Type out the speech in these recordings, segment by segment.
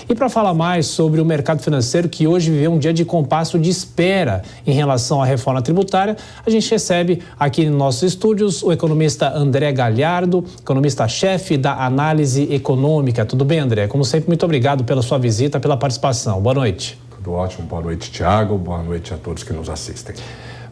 E para falar mais sobre o mercado financeiro, que hoje viveu um dia de compasso de espera em relação à reforma tributária, a gente recebe aqui nos nossos estúdios o economista André Galhardo, economista-chefe da Análise Econômica. Tudo bem, André? Como sempre, muito obrigado pela sua visita, pela participação. Boa noite. Tudo ótimo. Boa noite, Thiago. Boa noite a todos que nos assistem.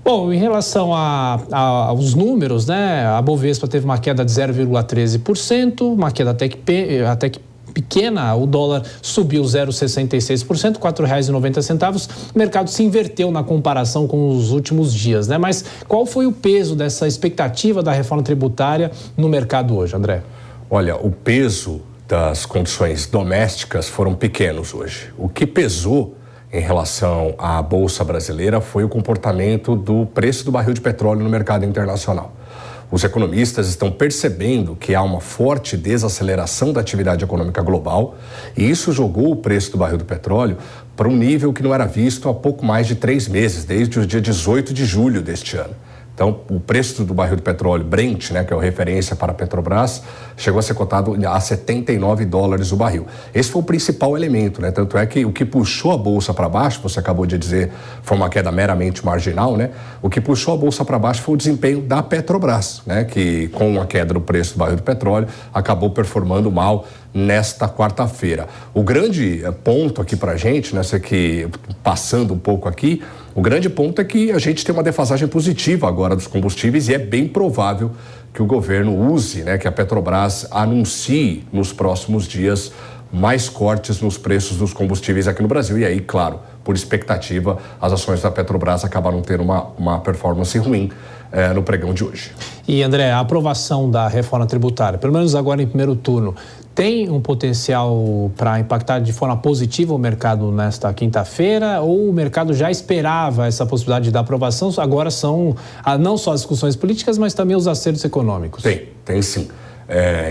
Bom, em relação aos números, né? A Bovespa teve uma queda de 0,13%, uma queda até que pequena. O dólar subiu 0,66%, R$ 4,90. O mercado se inverteu na comparação com os últimos dias, né? Mas qual foi o peso dessa expectativa da reforma tributária no mercado hoje, André? Olha, o peso das condições domésticas foram pequenos hoje. O que pesou em relação à Bolsa Brasileira foi o comportamento do preço do barril de petróleo no mercado internacional. Os economistas estão percebendo que há uma forte desaceleração da atividade econômica global e isso jogou o preço do barril do petróleo para um nível que não era visto há pouco mais de 3 meses, desde o dia 18 de julho deste ano. Então, o preço do barril de petróleo Brent, né, que é a referência para a Petrobras, chegou a ser cotado a $79 o barril. Esse foi o principal elemento, né? Tanto é que o que puxou a Bolsa para baixo, você acabou de dizer, foi uma queda meramente marginal, né? O que puxou a Bolsa para baixo foi o desempenho da Petrobras, né? Que com a queda do preço do barril de petróleo, acabou performando mal nesta quarta-feira. O grande ponto aqui para a gente, né, passando um pouco aqui, o grande ponto é que a gente tem uma defasagem positiva agora dos combustíveis e é bem provável que o governo use, né, que a Petrobras anuncie nos próximos dias mais cortes nos preços dos combustíveis aqui no Brasil. E aí, claro, por expectativa, as ações da Petrobras acabaram tendo uma performance ruim no pregão de hoje. E, André, a aprovação da reforma tributária, pelo menos agora em primeiro turno, tem um potencial para impactar de forma positiva o mercado nesta quinta-feira, ou o mercado já esperava essa possibilidade da aprovação? Agora são não só as discussões políticas, mas também os acertos econômicos. Tem sim.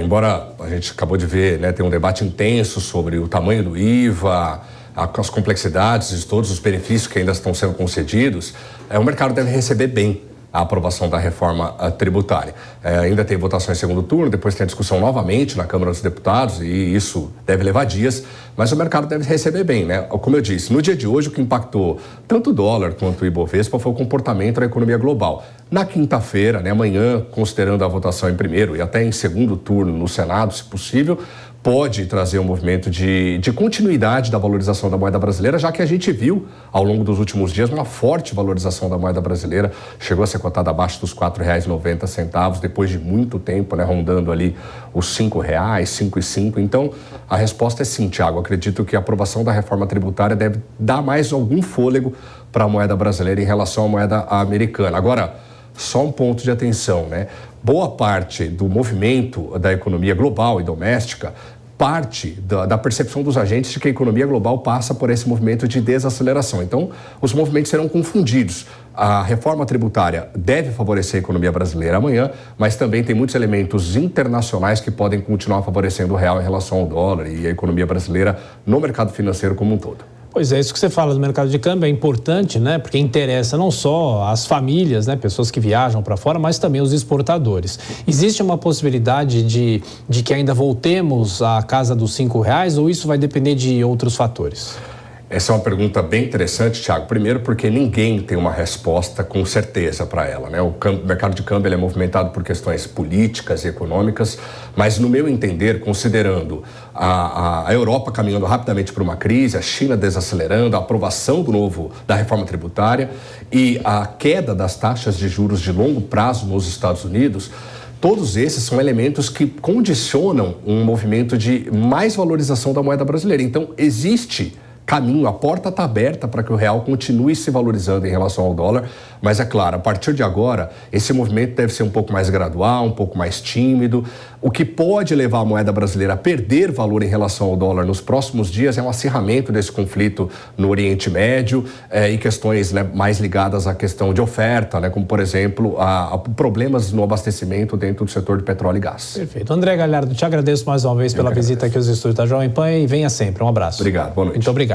Embora a gente acabou de ver, né, tem um debate intenso sobre o tamanho do IVA, as complexidades de todos os benefícios que ainda estão sendo concedidos, o mercado deve receber bem a aprovação da reforma tributária. Ainda tem votação em segundo turno, depois tem a discussão novamente na Câmara dos Deputados e isso deve levar dias, mas o mercado deve receber bem, né? Como eu disse, no dia de hoje o que impactou tanto o dólar quanto o Ibovespa foi o comportamento da economia global. Na quinta-feira, né, amanhã, considerando a votação em primeiro e até em segundo turno no Senado, se possível, pode trazer um movimento de continuidade da valorização da moeda brasileira, já que a gente viu ao longo dos últimos dias uma forte valorização da moeda brasileira, chegou a ser cotada abaixo dos R$ 4,90, depois de muito tempo, né, rondando ali os R$ 5,00, R$ 5,05. Então, a resposta é sim, Thiago. Acredito que a aprovação da reforma tributária deve dar mais algum fôlego para a moeda brasileira em relação à moeda americana. Agora, só um ponto de atenção, né? Boa parte do movimento da economia global e doméstica parte da percepção dos agentes de que a economia global passa por esse movimento de desaceleração. Então, os movimentos serão confundidos. A reforma tributária deve favorecer a economia brasileira amanhã, mas também tem muitos elementos internacionais que podem continuar favorecendo o real em relação ao dólar e a economia brasileira no mercado financeiro como um todo. Pois é, isso que você fala do mercado de câmbio é importante, né? Porque interessa não só as famílias, né? Pessoas que viajam para fora, mas também os exportadores. Existe uma possibilidade de que ainda voltemos à casa dos R$ 5,00 ou isso vai depender de outros fatores? Essa é uma pergunta bem interessante, Thiago. Primeiro porque ninguém tem uma resposta com certeza para ela, né? O mercado de câmbio ele é movimentado por questões políticas e econômicas, mas no meu entender, considerando a Europa caminhando rapidamente para uma crise, a China desacelerando, a aprovação da reforma tributária e a queda das taxas de juros de longo prazo nos Estados Unidos, todos esses são elementos que condicionam um movimento de mais valorização da moeda brasileira. Então, existe caminho, a porta está aberta para que o real continue se valorizando em relação ao dólar, mas é claro, a partir de agora, esse movimento deve ser um pouco mais gradual, um pouco mais tímido. O que pode levar a moeda brasileira a perder valor em relação ao dólar nos próximos dias é um acirramento desse conflito no Oriente Médio e questões, né, mais ligadas à questão de oferta, né, como, por exemplo, a problemas no abastecimento dentro do setor de petróleo e gás. Perfeito. André Galhardo, te agradeço mais uma vez pela visita aqui aos estúdios da Jovem Pan e venha sempre. Um abraço. Obrigado. Boa noite. Muito obrigado.